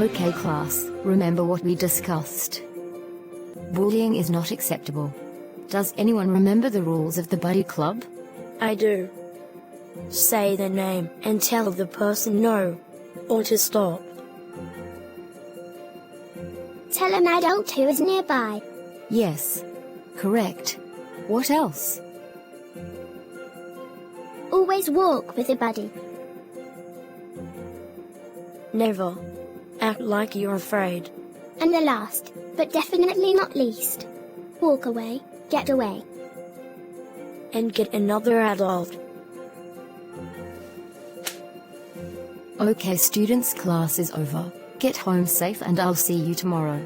Okay class, remember what we discussed. Bullying is not acceptable. Does anyone remember the rules of the buddy club? I do. Say their name and tell the person no, or to stop. Tell an adult who is nearby. Yes. Correct. What else? Always walk with a buddy. Never act like you're afraid. And the last, but definitely not least, walk away, get away. And get another adult. Okay students, class is over. Get home safe and I'll see you tomorrow.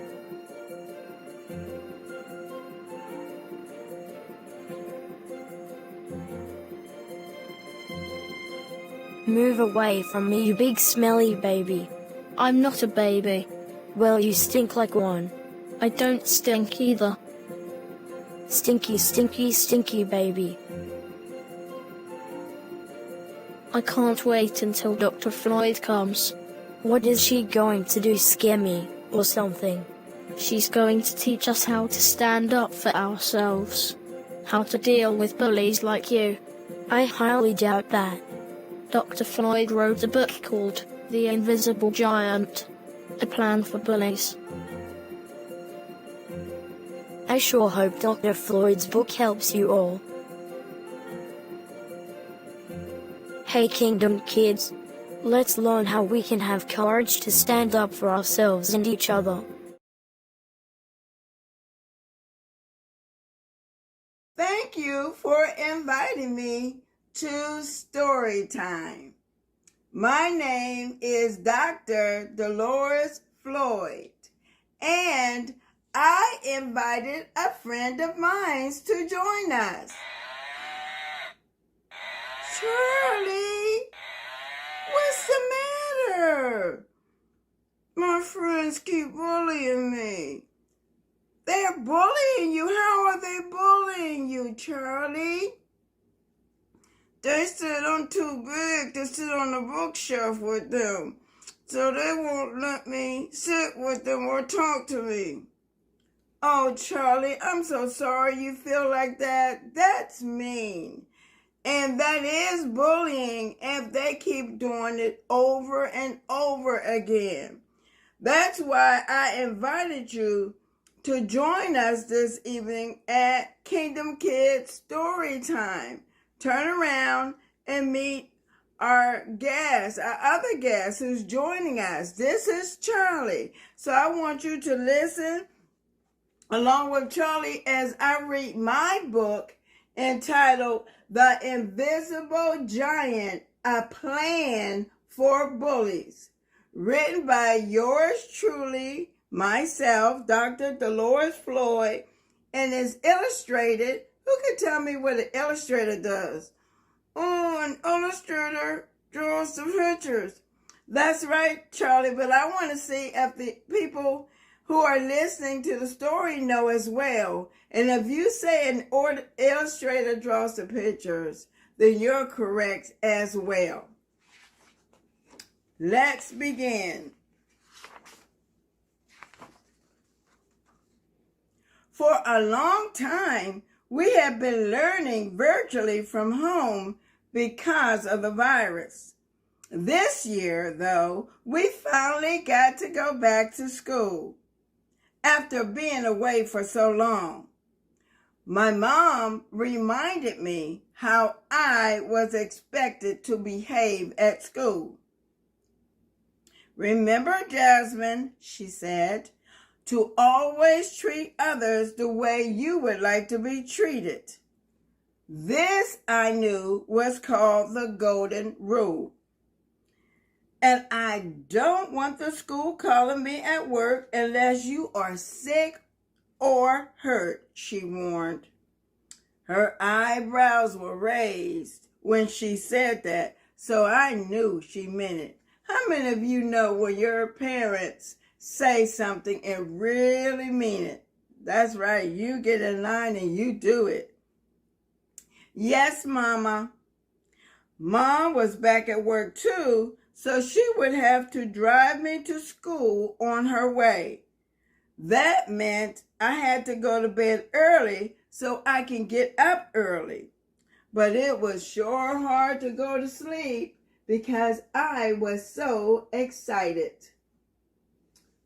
Move away from me, you big smelly baby. I'm not a baby. Well, you stink like one. I don't stink either. Stinky, stinky, stinky baby. I can't wait until Dr. Floyd comes. What is she going to do, scare me, or something? She's going to teach us how to stand up for ourselves. How to deal with bullies like you. I highly doubt that. Dr. Floyd wrote a book called The Invisible Giant, a plan for bullies. I sure hope Dr. Floyd's book helps you all. Hey Kingdom kids, let's learn how we can have courage to stand up for ourselves and each other. Thank you for inviting me to story time. My name is Dr. Dolores Floyd, and I invited a friend of mine to join us. Shirley, what's the matter? My friends keep bullying me. They're bullying you. How are they bullying you, Charlie? They said I'm too big to sit on the bookshelf with them, so they won't let me sit with them or talk to me. Oh, Charlie, I'm so sorry you feel like that. That's mean. And that is bullying if they keep doing it over and over again. That's why I invited you to join us this evening at Kingdom Kids Story Time. Turn around and meet our guest, our other guest who's joining us. This is Charlie. So I want you to listen along with Charlie as I read my book entitled The Invisible Giant, A Plan for Bullies, written by yours truly, myself, Dr. Dolores Floyd, and is illustrated. Who can tell me what an illustrator does? Oh, an illustrator draws the pictures. That's right, Charlie, but I want to see if the people who are listening to the story know as well. And if you say an illustrator draws the pictures, then you're correct as well. Let's begin. For a long time, we have been learning virtually from home because of the virus. This year, though, we finally got to go back to school after being away for so long. My mom reminded me how I was expected to behave at school. Remember, Jasmine, she said, to always treat others the way you would like to be treated. This, I knew, was called the Golden Rule. And I don't want the school calling me at work unless you are sick or hurt, she warned. Her eyebrows were raised when she said that, so I knew she meant it. How many of you know when your parents say something and really mean it? That's right, you get in line and you do it. Yes, Mama. Mom was back at work too, so she would have to drive me to school on her way. That meant I had to go to bed early so I can get up early. But it was sure hard to go to sleep because I was so excited.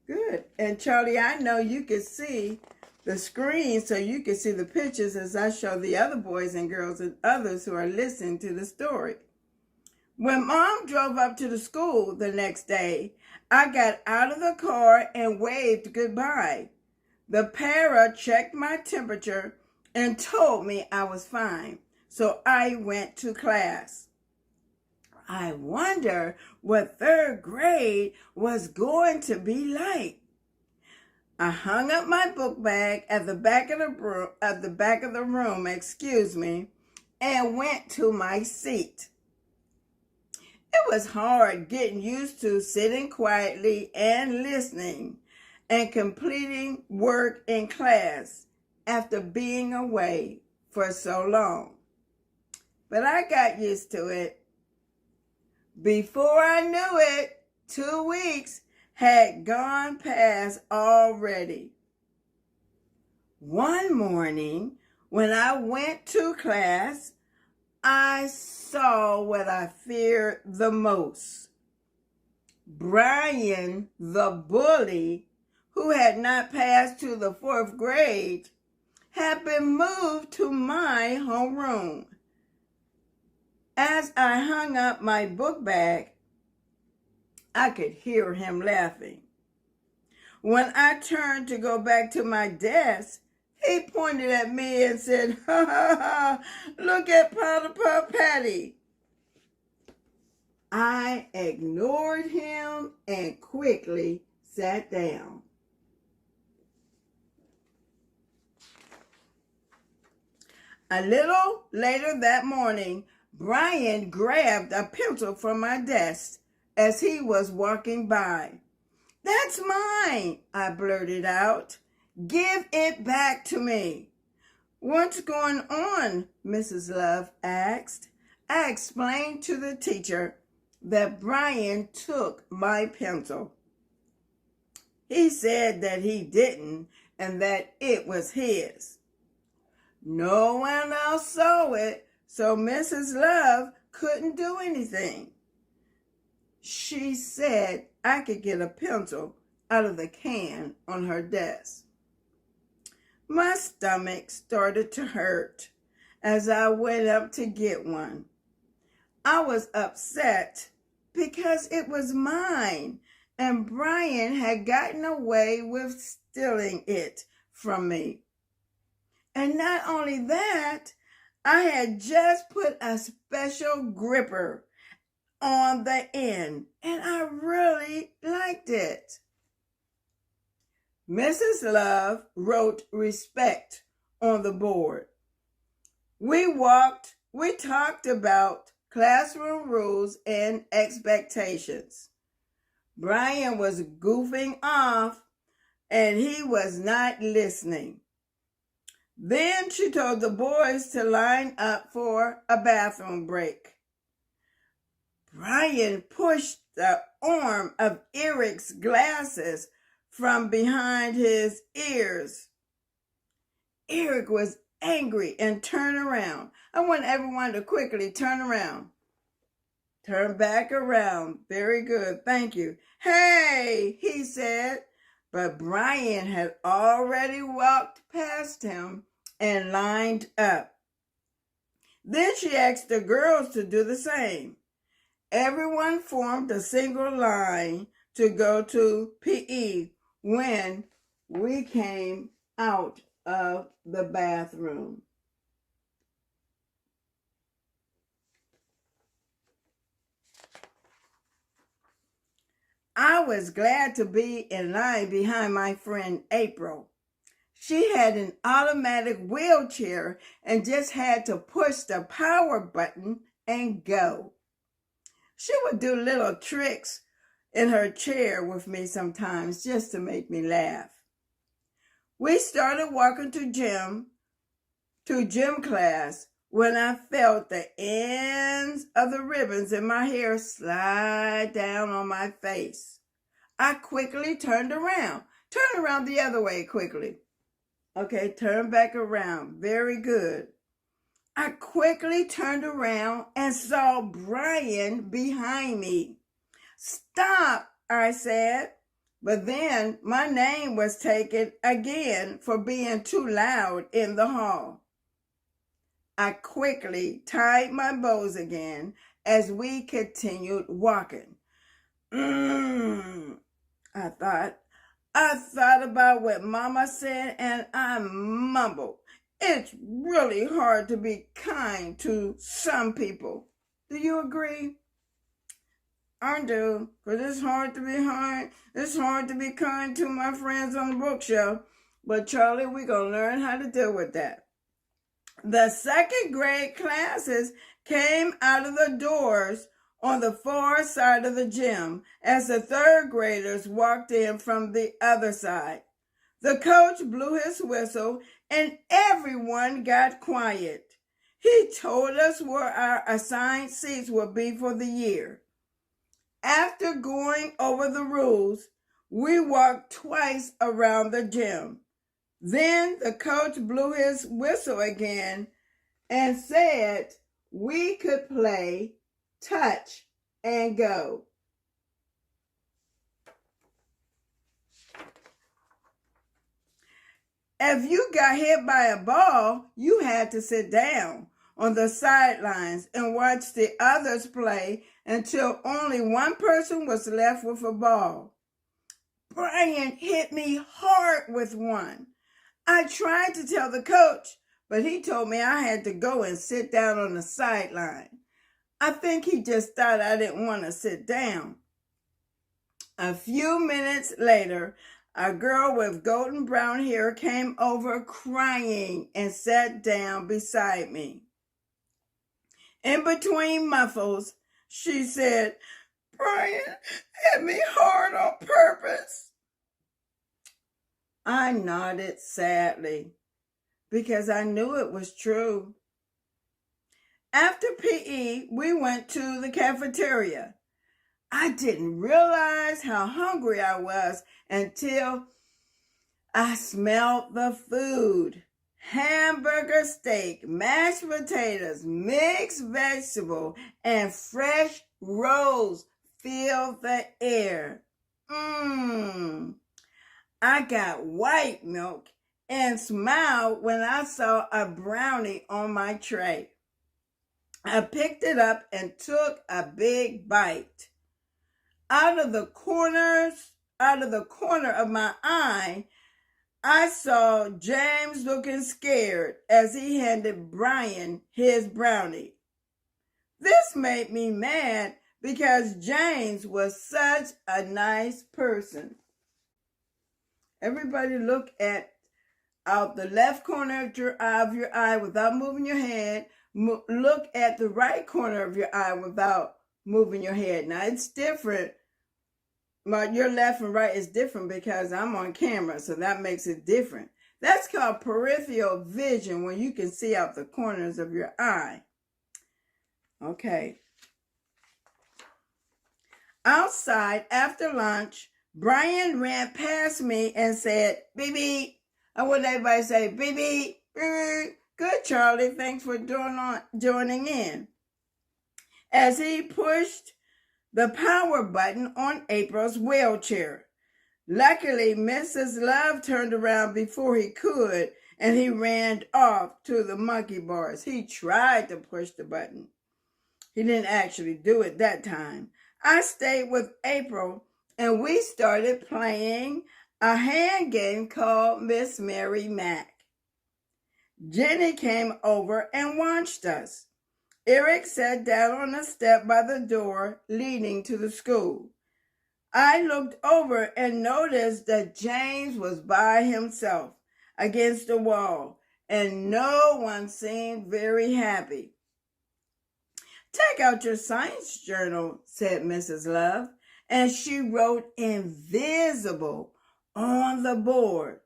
Good. And Charlie, I know you can see the screen so you can see the pictures as I show the other boys and girls and others who are listening to the story. When Mom drove up to the school the next day, I got out of the car and waved goodbye. The para checked my temperature and told me I was fine, so I went to class. I wonder what third grade was going to be like. I hung up my book bag at the back of the room, and went to my seat. It was hard getting used to sitting quietly and listening and completing work in class after being away for so long. But I got used to it. Before I knew it, 2 weeks had gone past already. One morning, when I went to class, I saw what I feared the most. Brian, the bully, who had not passed to the 4th grade, had been moved to my homeroom. As I hung up my book bag, I could hear him laughing. When I turned to go back to my desk, he pointed at me and said, "Ha ha ha, look at Potiphar Patty." I ignored him and quickly sat down. A little later that morning, Brian grabbed a pencil from my desk as he was walking by. "That's mine," I blurted out. "Give it back to me." "What's going on?" Mrs. Love asked. I explained to the teacher that Brian took my pencil. He said that he didn't and that it was his. No one else saw it, so Mrs. Love couldn't do anything. She said I could get a pencil out of the can on her desk. My stomach started to hurt as I went up to get one. I was upset because it was mine and Brian had gotten away with stealing it from me. And not only that, I had just put a special gripper on the end, and I really liked it. Mrs. Love wrote respect on the board. We talked about classroom rules and expectations. Brian was goofing off, and he was not listening. Then she told the boys to line up for a bathroom break. Brian pushed the arm of Eric's glasses from behind his ears. Eric was angry and turned around. I want everyone to quickly turn around. Turn back around. Very good. Thank you. "Hey," he said, but Brian had already walked past him and lined up. Then she asked the girls to do the same. Everyone formed a single line to go to PE when we came out of the bathroom. I was glad to be in line behind my friend April. She had an automatic wheelchair and just had to push the power button and go. She would do little tricks in her chair with me sometimes just to make me laugh. We started walking to gym class when I felt the ends of the ribbons in my hair slide down on my face. I quickly turned around. Turn around the other way quickly. Okay, turn back around. Very good. I quickly turned around and saw Brian behind me. Stop, I said. But then my name was taken again for being too loud in the hall. I quickly tied my bows again as we continued walking. I thought about what Mama said and I mumbled. It's really hard to be kind to some people. Do you agree? I do, because it's hard to be kind to my friends on the bookshelf. But Charlie, we're going to learn how to deal with that. The second grade classes came out of the doors on the far side of the gym as the third graders walked in from the other side. The coach blew his whistle and everyone got quiet. He told us where our assigned seats would be for the year. After going over the rules, we walked twice around the gym. Then the coach blew his whistle again and said we could play touch and go. If you got hit by a ball, you had to sit down on the sidelines and watch the others play until only one person was left with a ball. Brian hit me hard with one. I tried to tell the coach, but he told me I had to go and sit down on the sideline. I think he just thought I didn't want to sit down. A few minutes later, a girl with golden brown hair came over crying and sat down beside me. In between muffles, she said, Brian hit me hard on purpose. I nodded sadly because I knew it was true. After PE, we went to the cafeteria. I didn't realize how hungry I was until I smelled the food. Hamburger steak, mashed potatoes, mixed vegetable, and fresh rolls filled the air. I got white milk and smiled when I saw a brownie on my tray. I picked it up and took a big bite. Out of the corner of my eye, I saw James looking scared as he handed Brian his brownie. This made me mad because James was such a nice person. Everybody look at out the left corner of your eye without moving your head. Look at the right corner of your eye without moving your head. Now it's different. But your left and right is different because I'm on camera, so that makes it different. That's called peripheral vision, when you can see out the corners of your eye. Okay. Outside, after lunch, Brian ran past me and said, beep, beep. I want everybody to say, beep, beep, beep. Good, Charlie. Thanks for joining in. As he pushed the power button on April's wheelchair. Luckily, Mrs. Love turned around before he could, and he ran off to the monkey bars. He tried to push the button. He didn't actually do it that time. I stayed with April, and we started playing a hand game called Miss Mary Mac. Jenny came over and watched us. Eric sat down on a step by the door leading to the school. I looked over and noticed that James was by himself against the wall, and no one seemed very happy. Take out your science journal, said Mrs. Love, and she wrote invisible on the board.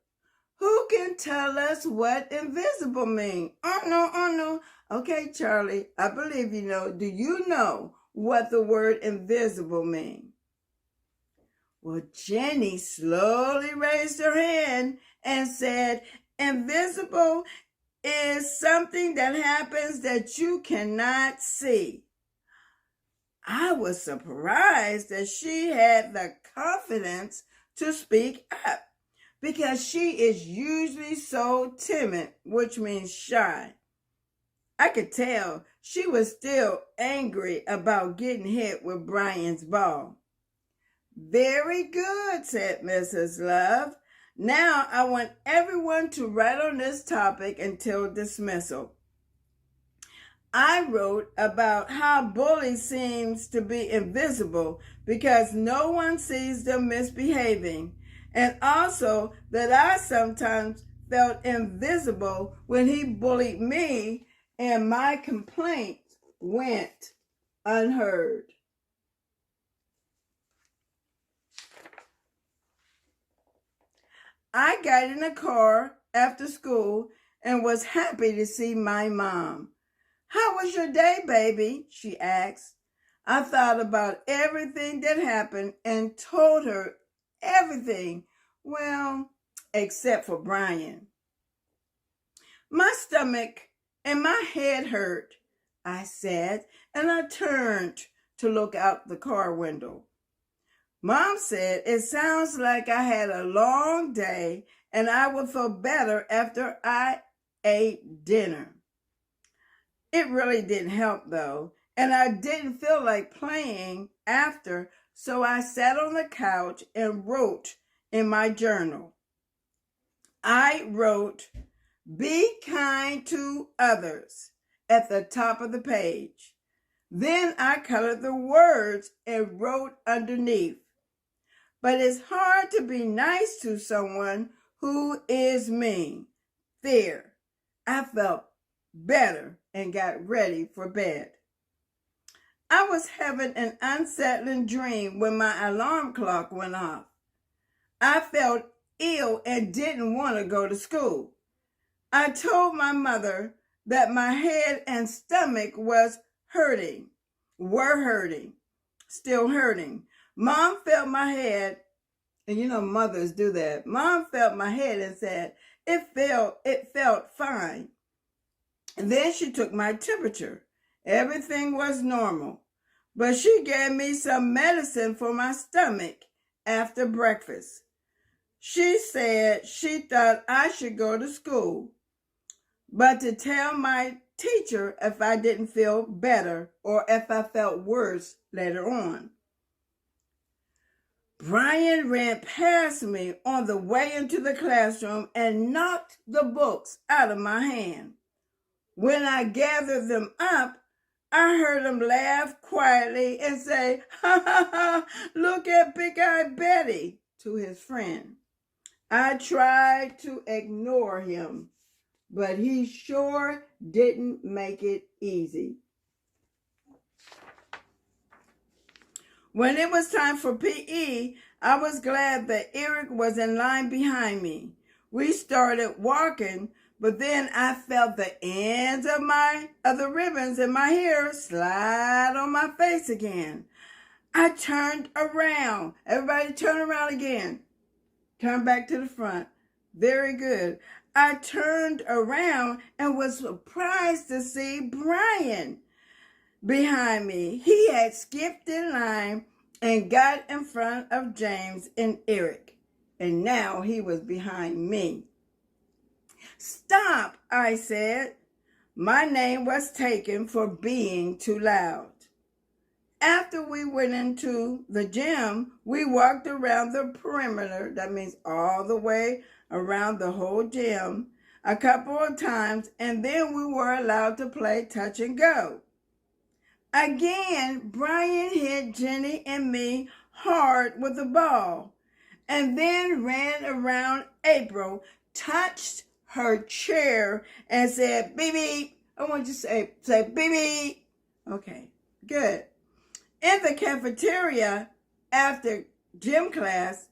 Who can tell us what invisible means? Oh no, Okay, Charlie, I believe you know. Do you know what the word invisible means? Well, Jenny slowly raised her hand and said, invisible is something that happens that you cannot see. I was surprised that she had the confidence to speak up because she is usually so timid, which means shy. I could tell she was still angry about getting hit with Brian's ball. Very good, said Mrs. Love. Now I want everyone to write on this topic until dismissal. I wrote about how bullying seems to be invisible because no one sees them misbehaving, and also that I sometimes felt invisible when he bullied me and my complaints went unheard. I got in a car after school and was happy to see my mom. How was your day, baby? She asked. I thought about everything that happened and told her everything. Well, except for Brian. My stomach and my head hurt, I said, and I turned to look out the car window. Mom said, it sounds like I had a long day and I will feel better after I ate dinner. It really didn't help though, and I didn't feel like playing after, so I sat on the couch and wrote in my journal. I wrote, be kind to others at the top of the page. Then I colored the words and wrote underneath. But it's hard to be nice to someone who is mean. There, I felt better and got ready for bed. I was having an unsettling dream when my alarm clock went off. I felt ill and didn't want to go to school. I told my mother that my head and stomach still hurting. Mom felt my head, and you know mothers do that. Mom felt my head and said, it felt fine. And then she took my temperature. Everything was normal. But she gave me some medicine for my stomach after breakfast. She said she thought I should go to school, but to tell my teacher if I didn't feel better or if I felt worse later on. Brian ran past me on the way into the classroom and knocked the books out of my hand. When I gathered them up, I heard him laugh quietly and say, ha ha ha, look at Big-Eyed Betty, to his friend. I tried to ignore him, but he sure didn't make it easy. When it was time for PE, I was glad that Eric was in line behind me. We started walking, but then I felt the ends of the ribbons in my hair slide on my face again. I turned around. Everybody turn around again. Turn back to the front. Very good. I turned around and was surprised to see Brian behind me. He had skipped in line and got in front of James and Eric, and now he was behind me. Stop, I said. My name was taken for being too loud. After we went into the gym, we walked around the perimeter, that means all the way around the whole gym, a couple of times, and then we were allowed to play touch and go. Again, Brian hit Jenny and me hard with the ball, and then ran around April, touched her chair, and said, beep, beep. I want you to say beep, beep. Okay, good. In the cafeteria, after gym class,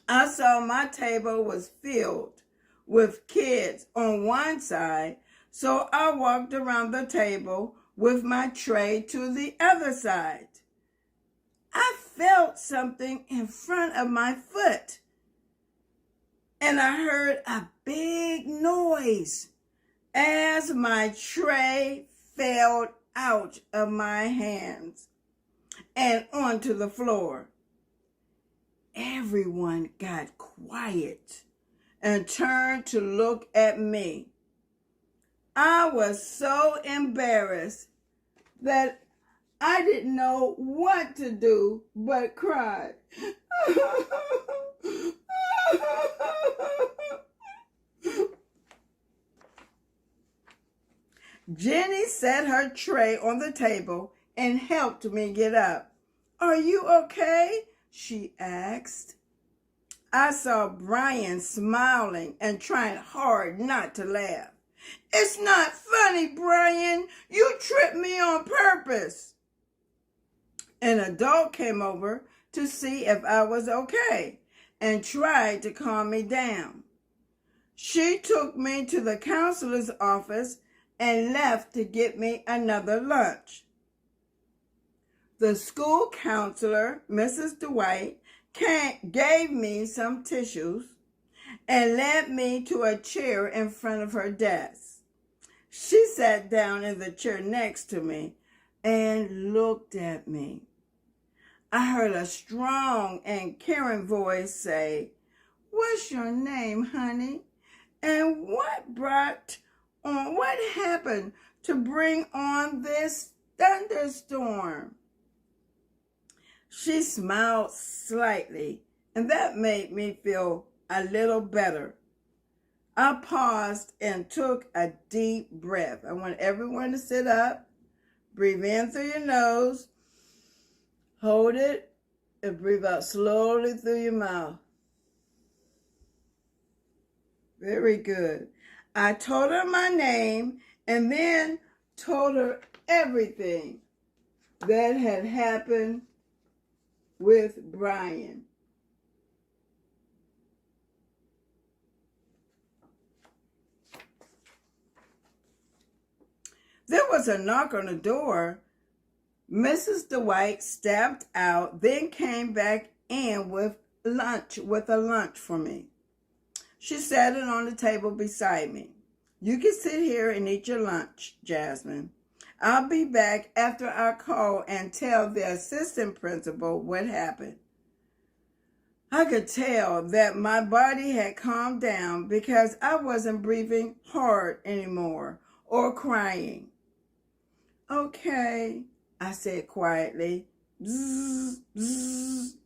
I saw my table was filled with kids on one side, so I walked around the table with my tray to the other side. I felt something in front of my foot, and I heard a big noise as my tray fell out of my hands and onto the floor. Everyone got quiet and turned to look at me. I was so embarrassed that I didn't know what to do but cry. Jenny set her tray on the table and helped me get up. "Are you okay?" she asked. I saw Brian smiling and trying hard not to laugh. "It's not funny, Brian. You tripped me on purpose." An adult came over to see if I was okay and tried to calm me down. She took me to the counselor's office and left to get me another lunch. The school counselor, Mrs. Dwight, gave me some tissues and led me to a chair in front of her desk. She sat down in the chair next to me and looked at me. I heard a strong and caring voice say, "What's your name, honey? And what happened to bring on this thunderstorm?" She smiled slightly, and that made me feel a little better. I paused and took a deep breath. I want everyone to sit up, breathe in through your nose, hold it, and breathe out slowly through your mouth. Very good. I told her my name and then told her everything that had happened with Brian. There was a knock on the door. Mrs. Dwight stepped out, then came back in with a lunch for me. She set it on the table beside me. "You can sit here and eat your lunch, Jasmine. I'll be back after I call and tell the assistant principal what happened." I could tell that my body had calmed down because I wasn't breathing hard anymore or crying. "Okay," I said quietly. Bzz, bzz.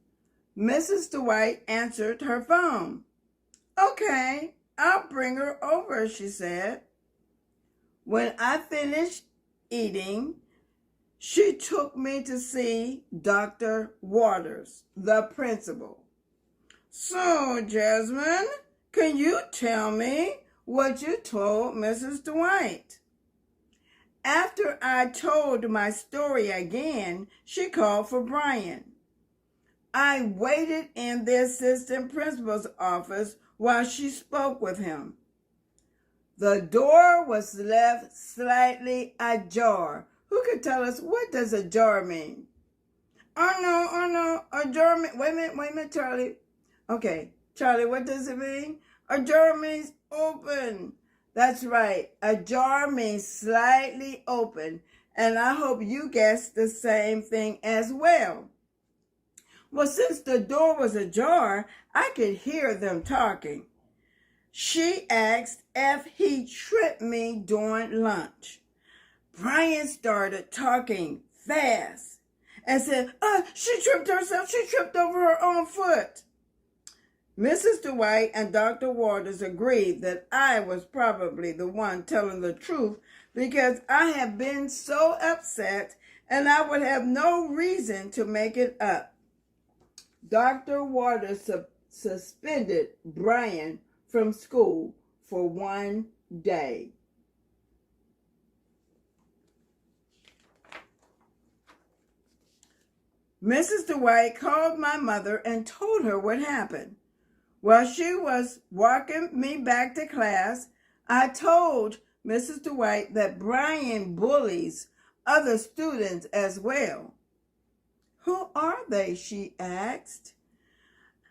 Mrs. Dwight answered her phone. "Okay, I'll bring her over," she said. When I finished eating, she took me to see Dr. Waters, the principal. "So, Jasmine, can you tell me what you told Mrs. Dwight?" After I told my story again, she called for Brian. I waited in the assistant principal's office while she spoke with him. The door was left slightly ajar. Who could tell us, what does ajar mean? Oh no, ajar means, wait a minute, Charlie. Okay, Charlie, what does it mean? Ajar means open. That's right, ajar means slightly open, and I hope you guessed the same thing as well. Well, since the door was ajar, I could hear them talking. She asked if he tripped me during lunch. Brian started talking fast and said, she tripped herself. She tripped over her own foot. Mrs. Dwight and Dr. Waters agreed that I was probably the one telling the truth because I had been so upset and I would have no reason to make it up. Dr. Waters suspended Brian from school for 1 day. Mrs. Dwight called my mother and told her what happened. While she was walking me back to class, I told Mrs. Dwight that Brian bullies other students as well. Who are they? She asked.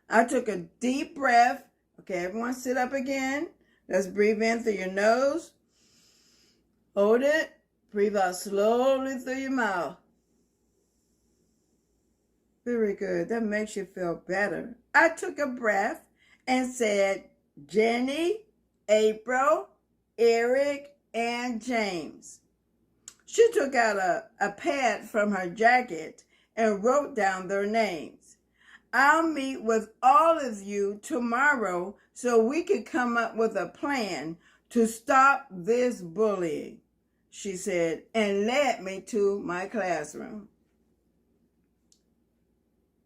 I took a deep breath. Okay, everyone sit up again. Let's breathe in through your nose. Hold it. Breathe out slowly through your mouth. Very good. That makes you feel better. I took a breath and said, Jenny, April, Eric, and James. She took out a pad from her jacket and wrote down their names. I'll meet with all of you tomorrow so we can come up with a plan to stop this bullying, she said, and led me to my classroom.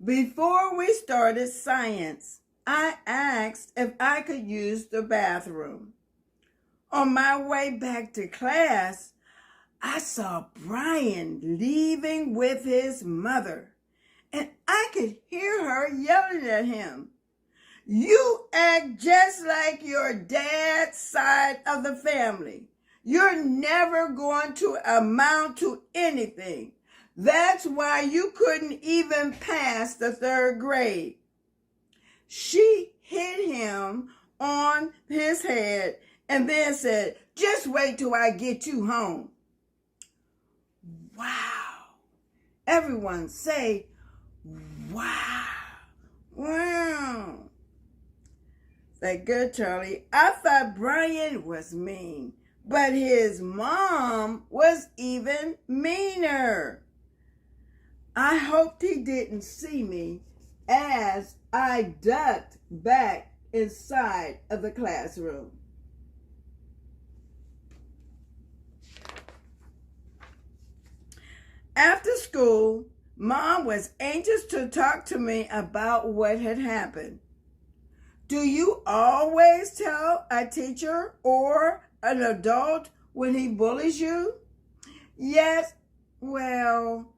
Before we started science, I asked if I could use the bathroom. On my way back to class, I saw Brian leaving with his mother, and I could hear her yelling at him. You act just like your dad's side of the family. You're never going to amount to anything. That's why you couldn't even pass the 3rd grade. She hit him on his head and then said, just wait till I get you home. Wow. Everyone say, wow. Wow. Say, good, Charlie. I thought Brian was mean, but his mom was even meaner. I hoped he didn't see me as I ducked back inside of the classroom. After school, Mom was anxious to talk to me about what had happened. Do you always tell a teacher or an adult when he bullies you? Yes, well,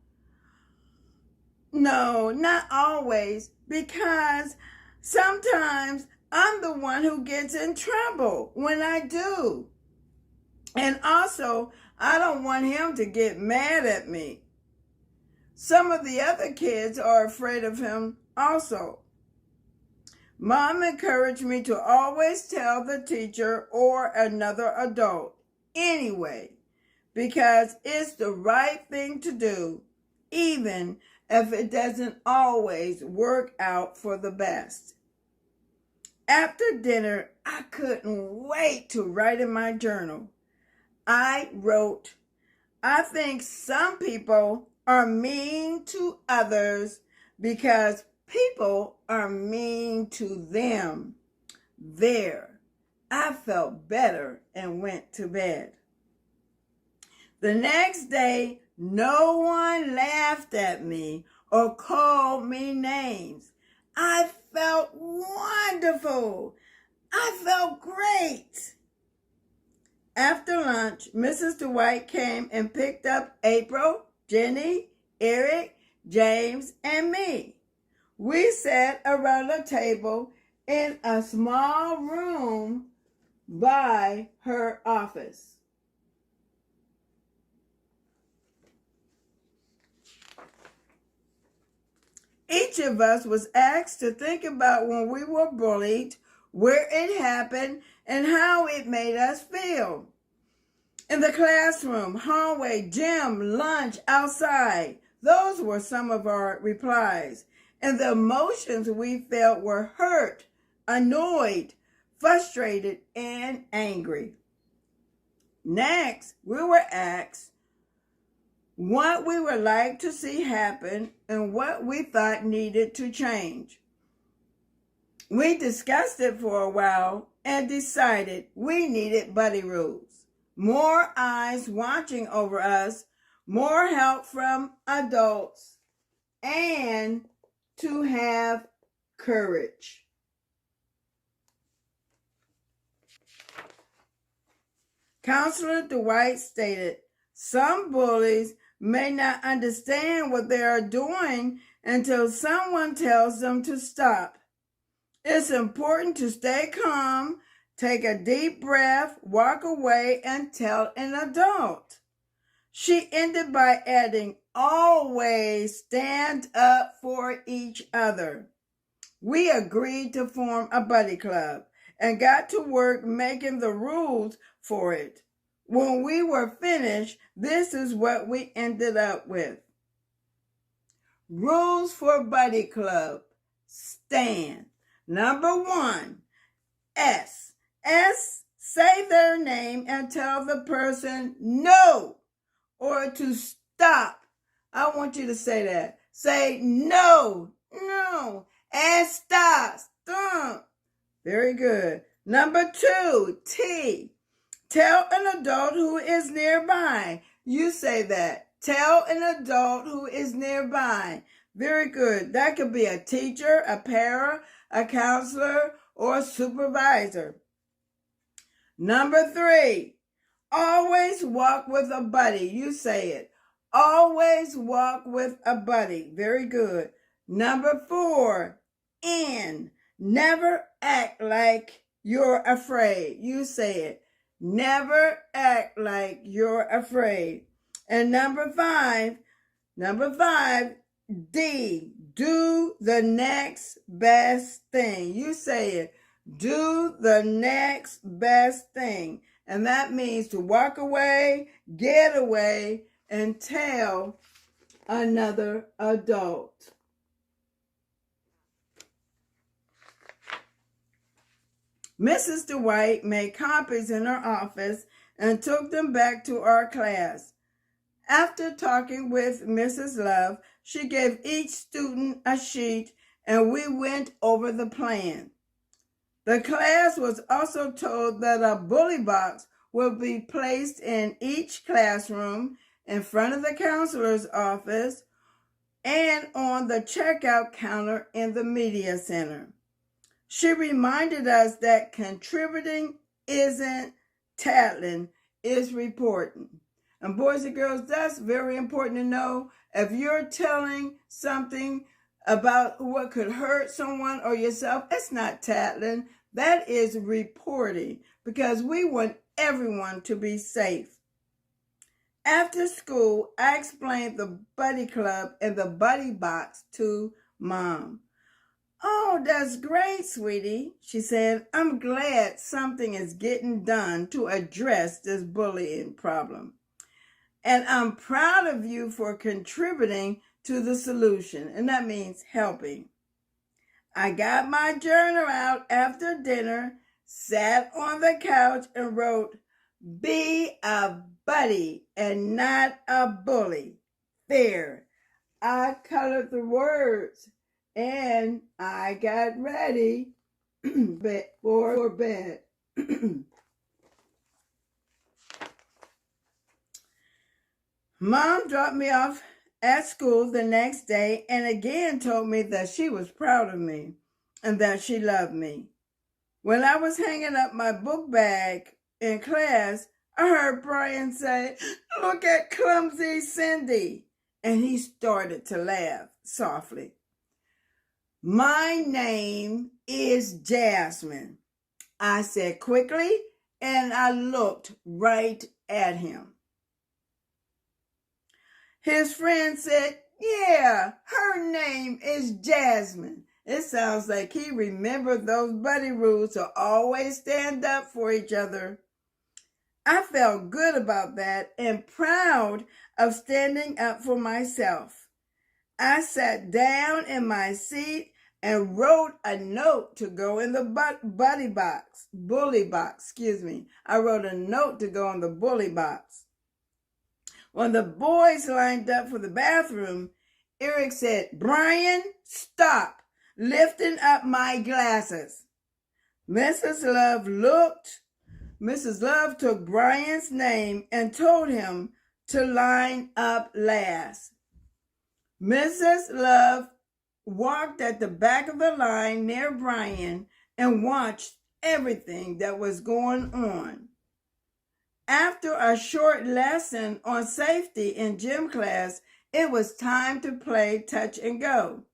no, not always, because sometimes I'm the one who gets in trouble when I do. And also, I don't want him to get mad at me. Some of the other kids are afraid of him also. Mom encouraged me to always tell the teacher or another adult anyway, because it's the right thing to do, even if it doesn't always work out for the best. After dinner, I couldn't wait to write in my journal. I wrote, I think some people are mean to others because people are mean to them. There, I felt better and went to bed. The next day, no one laughed at me or called me names. I felt wonderful. I felt great. After lunch, Mrs. Dwight came and picked up April, Jenny, Eric, James, and me. We sat around a table in a small room by her office. Each of us was asked to think about when we were bullied, where it happened, and how it made us feel. In the classroom, hallway, gym, lunch, outside, those were some of our replies. And the emotions we felt were hurt, annoyed, frustrated, and angry. Next, we were asked what we would like to see happen and what we thought needed to change. We discussed it for a while and decided we needed buddy rules. More eyes watching over us, more help from adults, and to have courage. Counselor Dwight stated, some bullies may not understand what they are doing until someone tells them to stop. It's important to stay calm, take a deep breath, walk away, and tell an adult. She ended by adding, always stand up for each other. We agreed to form a buddy club and got to work making the rules for it. When we were finished, this is what we ended up with. Rules for buddy club. Stand. Number 1, S. S, say their name and tell the person no or to stop. I want you to say that. Say no, no, and stop. Very good. Number 2, T. Tell an adult who is nearby. You say that. Tell an adult who is nearby. Very good. That could be a teacher, a para, a counselor, or a supervisor. Number 3, always walk with a buddy. You say it. Always walk with a buddy. Very good. Number 4, N. Never act like you're afraid. You say it. Never act like you're afraid. And number 5, D. Do the next best thing. You say it. Do the next best thing. And that means to walk away, get away, and tell another adult. Mrs. Dwight made copies in her office and took them back to our class. After talking with Mrs. Love, she gave each student a sheet and we went over the plan. The class was also told that a bully box will be placed in each classroom, in front of the counselor's office, and on the checkout counter in the media center. She reminded us that contributing isn't tattling, it's reporting. And boys and girls, that's very important to know. If you're telling something about what could hurt someone or yourself, it's not tattling. That is reporting, because we want everyone to be safe. After school, I explained the buddy club and the buddy box to Mom. Oh, that's great, sweetie, she said. I'm glad something is getting done to address this bullying problem. And I'm proud of you for contributing to the solution. And that means helping. I got my journal out after dinner, sat on the couch and wrote, be a buddy and not a bully. There. I colored the words and I got ready for bed. Mom dropped me off at school the next day and again told me that she was proud of me and that she loved me. When I was hanging up my book bag in class, I heard Brian say, "Look at clumsy Cindy." And he started to laugh softly. My name is Jasmine, I said quickly, and I looked right at him. His friend said, yeah, her name is Jasmine. It sounds like he remembered those buddy rules to always stand up for each other. I felt good about that and proud of standing up for myself. I sat down in my seat and wrote a note to go in the bully box. I wrote a note to go in the bully box. When the boys lined up for the bathroom, Eric said, "Brian, stop lifting up my glasses." Mrs. Love took Brian's name and told him to line up last. Mrs. Love walked at the back of the line near Brian and watched everything that was going on. After a short lesson on safety in gym class, it was time to play touch and go.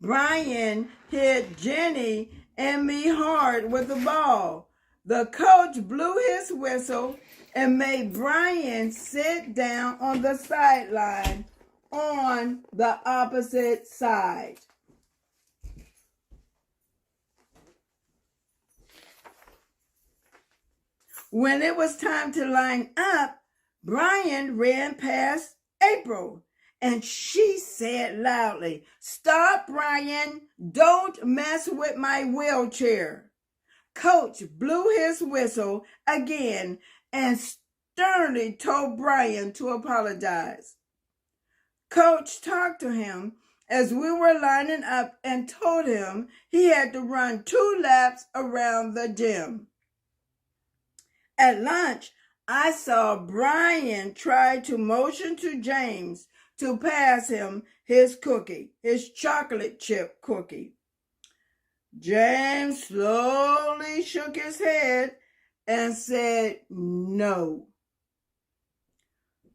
Brian hit Jenny and me hard with the ball. The coach blew his whistle and made Brian sit down on the sideline on the opposite side. When it was time to line up, Brian ran past April, and she said loudly, "Stop, Brian. Don't mess with my wheelchair." Coach blew his whistle again and sternly told Brian to apologize. Coach talked to him as we were lining up and told him he had to run 2 laps around the gym. At lunch, I saw Brian try to motion to James to pass him his cookie, his chocolate chip cookie. James slowly shook his head and said no.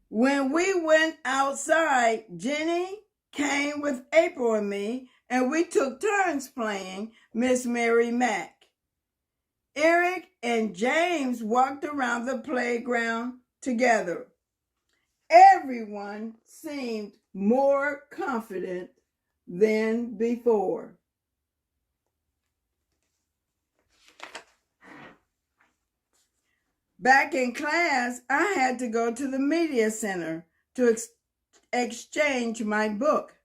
When we went outside, Jenny came with April and me, and we took turns playing Miss Mary Mack. Eric and James walked around the playground together. Everyone seemed more confident than before. Back in class, I had to go to the media center to exchange my book.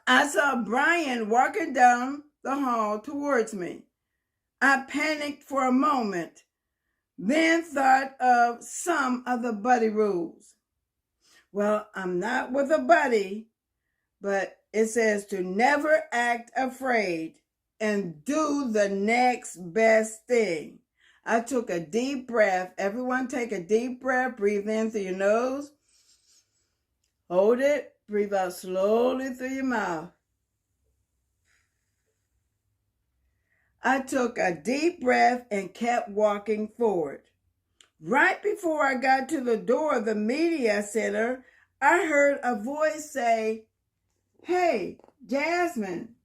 I saw Brian walking down the hall towards me. I panicked for a moment, then thought of some of the buddy rules. Well, I'm not with a buddy, but it says to never act afraid and do the next best thing. I took a deep breath. Everyone take a deep breath. Breathe in through your nose. Hold it. Breathe out slowly through your mouth. I took a deep breath and kept walking forward. Right before I got to the door of the media center, I heard a voice say, "Hey, Jasmine."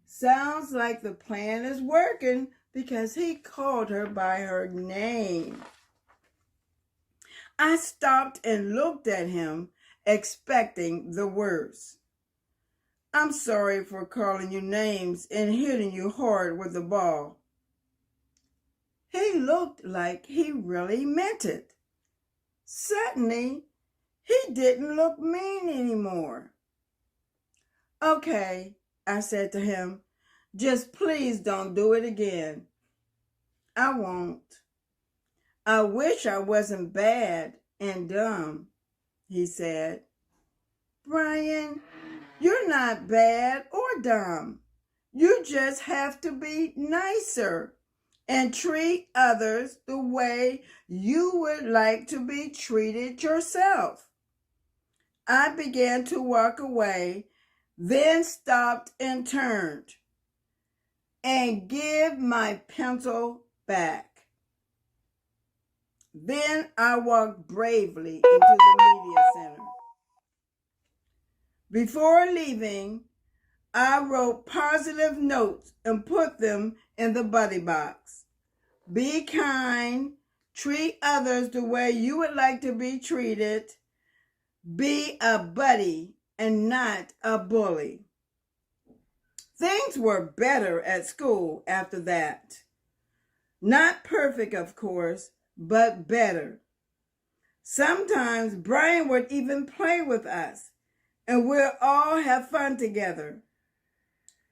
Sounds like the plan is working because he called her by her name. I stopped and looked at him, expecting the worst. "I'm sorry for calling you names and hitting you hard with the ball." He looked like he really meant it. Suddenly, he didn't look mean anymore. "Okay," I said to him, "just please don't do it again." "I won't." "I wish I wasn't bad and dumb," he said. "Brian, you're not bad or dumb. You just have to be nicer and treat others the way you would like to be treated yourself." I began to walk away, then stopped and turned. "And give my pencil back." Then I walked bravely into the media center. Before leaving, I wrote positive notes and put them in the buddy box. Be kind, treat others the way you would like to be treated, be a buddy and not a bully. Things were better at school after that. Not perfect, of course, but better. Sometimes Brian would even play with us, and we'll all have fun together.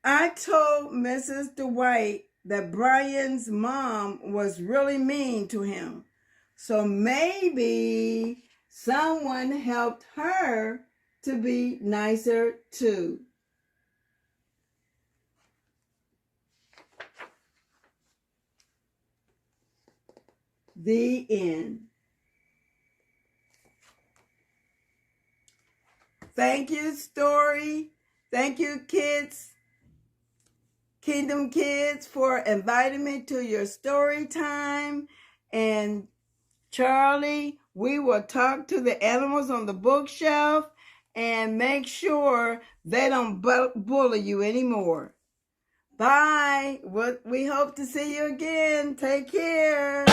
I told Mrs. Dwight that Brian's mom was really mean to him, so maybe someone helped her to be nicer too. The end. Thank you, story. Thank you, kids, Kingdom Kids, for inviting me to your story time. And Charlie, we will talk to the animals on the bookshelf and make sure they don't bully you anymore. Bye. We hope to see you again. Take care.